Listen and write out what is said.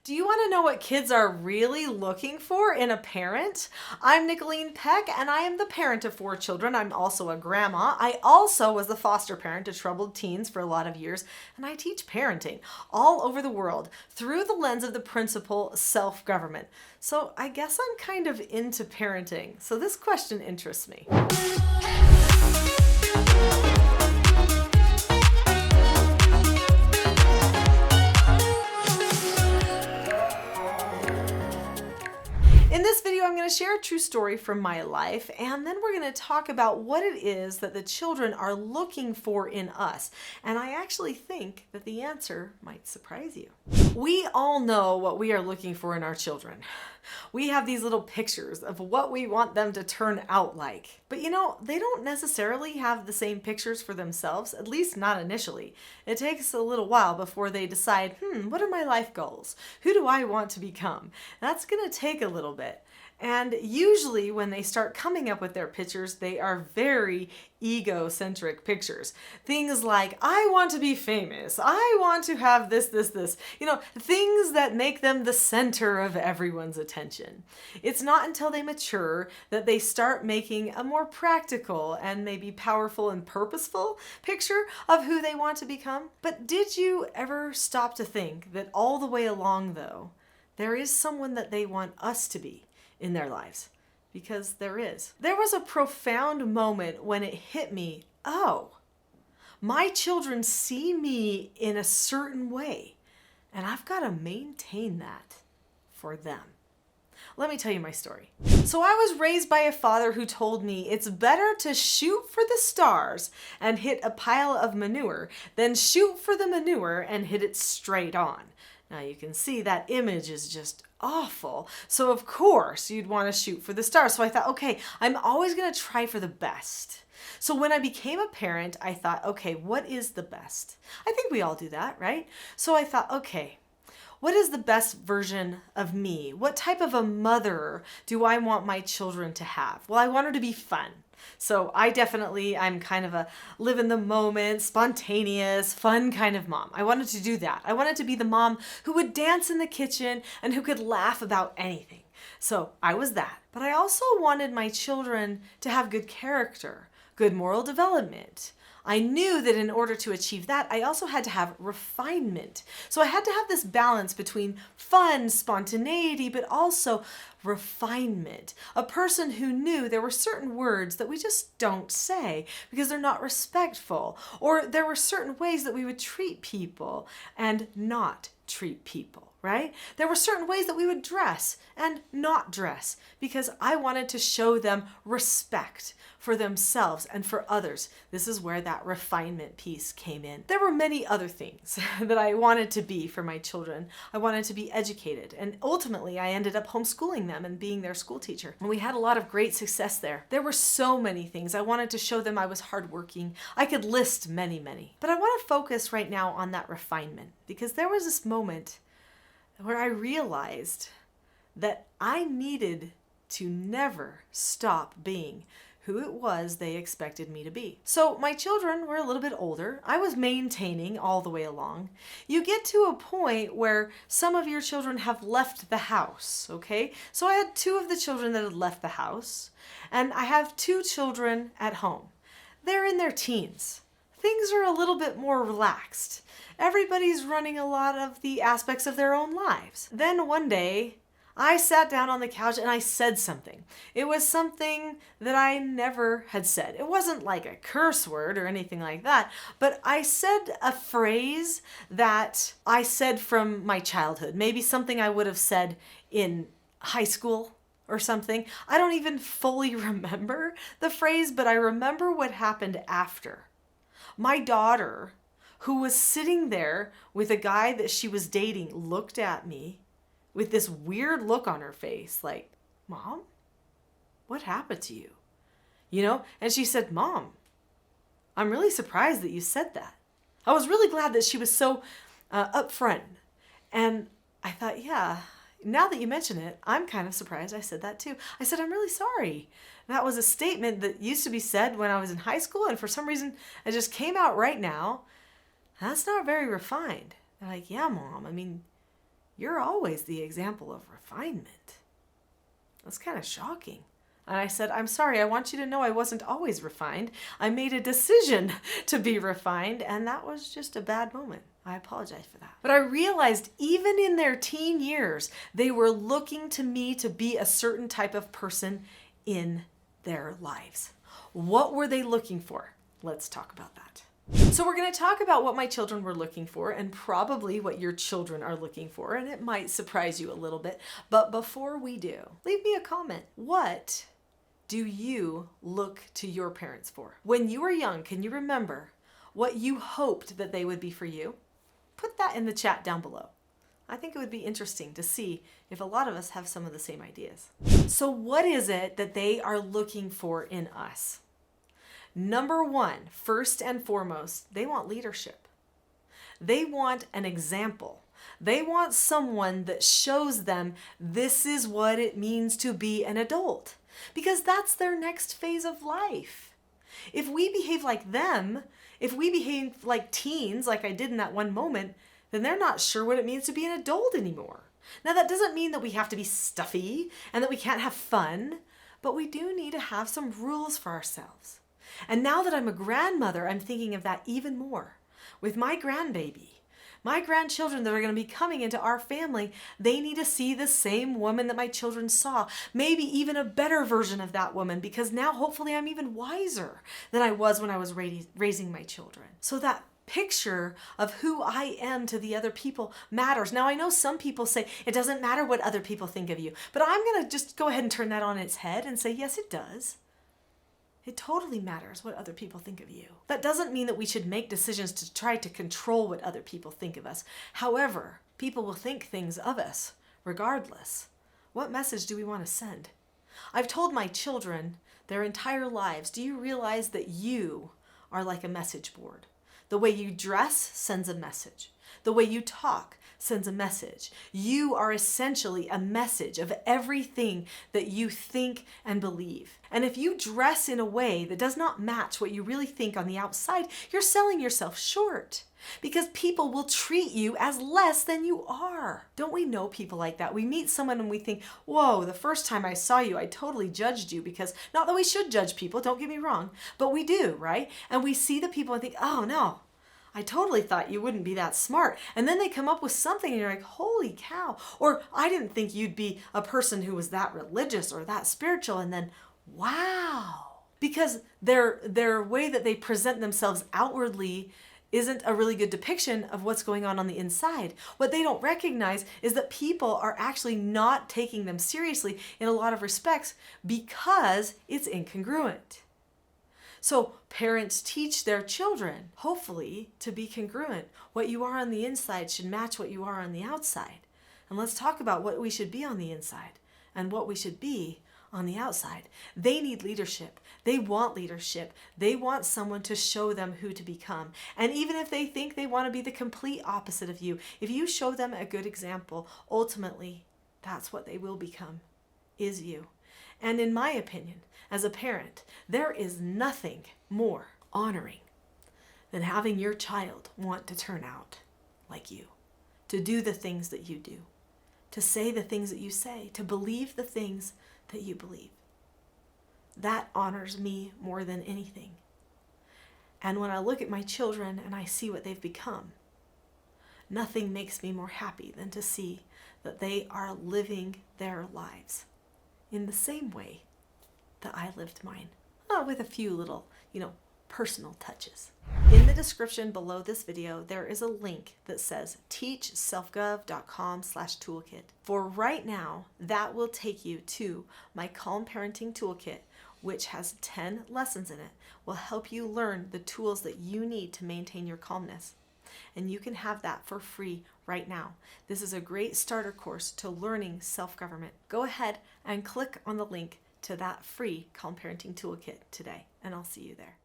Do you want to know what kids are really looking for in a parent? I'm Nicholeen Peck, and I am the parent of 4 children. I'm also a grandma. I also was the foster parent to troubled teens for a lot of years, and I teach parenting all over the world through the lens of the principle self-government. So I guess I'm kind of into parenting. So this question interests me. In this video, I'm going to share a true story from my life, and then we're going to talk about what it is that the children are looking for in us. And I actually think that the answer might surprise you. We all know what we are looking for in our children. We have these little pictures of what we want them to turn out like. But you know, they don't necessarily have the same pictures for themselves, at least not initially. It takes a little while before they decide, what are my life goals? Who do I want to become? That's going to take a little bit. And usually when they start coming up with their pictures, they are very egocentric pictures. Things like, I want to be famous. I want to have this. You know, things that make them the center of everyone's attention. It's not until they mature that they start making a more practical and maybe powerful and purposeful picture of who they want to become. But did you ever stop to think that all the way along, though, there is someone that they want us to be in their lives? Because there is. There was a profound moment when it hit me, oh, my children see me in a certain way, and I've got to maintain that for them. Let me tell you my story. So I was raised by a father who told me it's better to shoot for the stars and hit a pile of manure than shoot for the manure and hit it straight on. Now you can see that image is just awful. So of course you'd want to shoot for the stars. So I thought, okay, I'm always going to try for the best. So when I became a parent, I thought, okay, what is the best? I think we all do that, right? So I thought, okay, what is the best version of me? What type of a mother do I want my children to have? Well, I want her to be fun. So I'm kind of a live in the moment, spontaneous, fun kind of mom. I wanted to do that. I wanted to be the mom who would dance in the kitchen and who could laugh about anything. So I was that. But I also wanted my children to have good character, good moral development. I knew that in order to achieve that, I also had to have refinement. So I had to have this balance between fun, spontaneity, but also refinement. A person who knew there were certain words that we just don't say because they're not respectful, or there were certain ways that we would treat people and not treat people, right? There were certain ways that we would dress and not dress because I wanted to show them respect for themselves and for others. This is where that refinement piece came in. There were many other things that I wanted to be for my children. I wanted to be educated, and ultimately I ended up homeschooling them and being their school teacher. And we had a lot of great success there. There were so many things. I wanted to show them I was hardworking. I could list many. But I want to focus right now on that refinement because there was this moment where I realized that I needed to never stop being who it was they expected me to be. So my children were a little bit older. I was maintaining all the way along. You get to a point where some of your children have left the house, okay? So I had 2 of the children that had left the house, and I have 2 children at home. They're in their teens. Things are a little bit more relaxed. Everybody's running a lot of the aspects of their own lives. Then one day, I sat down on the couch and I said something. It was something that I never had said. It wasn't like a curse word or anything like that, but I said a phrase that I said from my childhood, maybe something I would have said in high school or something. I don't even fully remember the phrase, but I remember what happened after. My daughter, who was sitting there with a guy that she was dating, looked at me with this weird look on her face, like, Mom, what happened to you? You know? And she said, Mom, I'm really surprised that you said that. I was really glad that she was so upfront. And I thought, yeah, now that you mention it, I'm kind of surprised I said that too. I said, I'm really sorry. That was a statement that used to be said when I was in high school, and for some reason it just came out right now. That's not very refined. They're like, yeah, Mom, I mean, you're always the example of refinement. That's kind of shocking. And I said, I'm sorry, I want you to know I wasn't always refined. I made a decision to be refined, and that was just a bad moment. I apologize for that. But I realized even in their teen years, they were looking to me to be a certain type of person in their lives. What were they looking for? Let's talk about that. So we're going to talk about what my children were looking for and probably what your children are looking for, and it might surprise you a little bit. But before we do, leave me a comment. What do you look to your parents for? When you were young, can you remember what you hoped that they would be for you? Put that in the chat down below. I think it would be interesting to see if a lot of us have some of the same ideas. So what is it that they are looking for in us? Number one, first and foremost, they want leadership. They want an example. They want someone that shows them this is what it means to be an adult, because that's their next phase of life. If we behave like them, if we behave like teens, like I did in that one moment, then they're not sure what it means to be an adult anymore. Now, that doesn't mean that we have to be stuffy and that we can't have fun, but we do need to have some rules for ourselves. And now that I'm a grandmother, I'm thinking of that even more. With my grandbaby, my grandchildren that are going to be coming into our family, they need to see the same woman that my children saw, maybe even a better version of that woman, because now hopefully I'm even wiser than I was when I was raising my children. So that picture of who I am to the other people matters. Now, I know some people say it doesn't matter what other people think of you, but I'm going to just go ahead and turn that on its head and say, yes, it does. It totally matters what other people think of you. That doesn't mean that we should make decisions to try to control what other people think of us. However, people will think things of us regardless. What message do we want to send? I've told my children their entire lives, do you realize that you are like a message board? The way you dress sends a message. The way you talk sends a message. You are essentially a message of everything that you think and believe. And if you dress in a way that does not match what you really think on the outside, you're selling yourself short, because people will treat you as less than you are. Don't we know people like that? We meet someone and we think, whoa, the first time I saw you, I totally judged you, because not that we should judge people, don't get me wrong, but we do, right? And we see the people and think, oh no, I totally thought you wouldn't be that smart. And then they come up with something and you're like, holy cow. Or I didn't think you'd be a person who was that religious or that spiritual. And then, wow. Because their way that they present themselves outwardly isn't a really good depiction of what's going on the inside. What they don't recognize is that people are actually not taking them seriously in a lot of respects because it's incongruent. So parents teach their children, hopefully, to be congruent. What you are on the inside should match what you are on the outside. And let's talk about what we should be on the inside and what we should be on the outside. They need leadership. They want leadership. They want someone to show them who to become. And even if they think they want to be the complete opposite of you, if you show them a good example, ultimately, that's what they will become, is you. And in my opinion, as a parent, there is nothing more honoring than having your child want to turn out like you, to do the things that you do, to say the things that you say, to believe the things that you believe. That honors me more than anything. And when I look at my children and I see what they've become, nothing makes me more happy than to see that they are living their lives in the same way that I lived mine, with a few little, personal touches. In the description below this video, there is a link that says teachselfgov.com/toolkit. For right now, that will take you to my Calm Parenting Toolkit, which has 10 lessons in it, will help you learn the tools that you need to maintain your calmness. And you can have that for free right now. This is a great starter course to learning self-government. Go ahead and click on the link to that free Calm Parenting Toolkit today, and I'll see you there.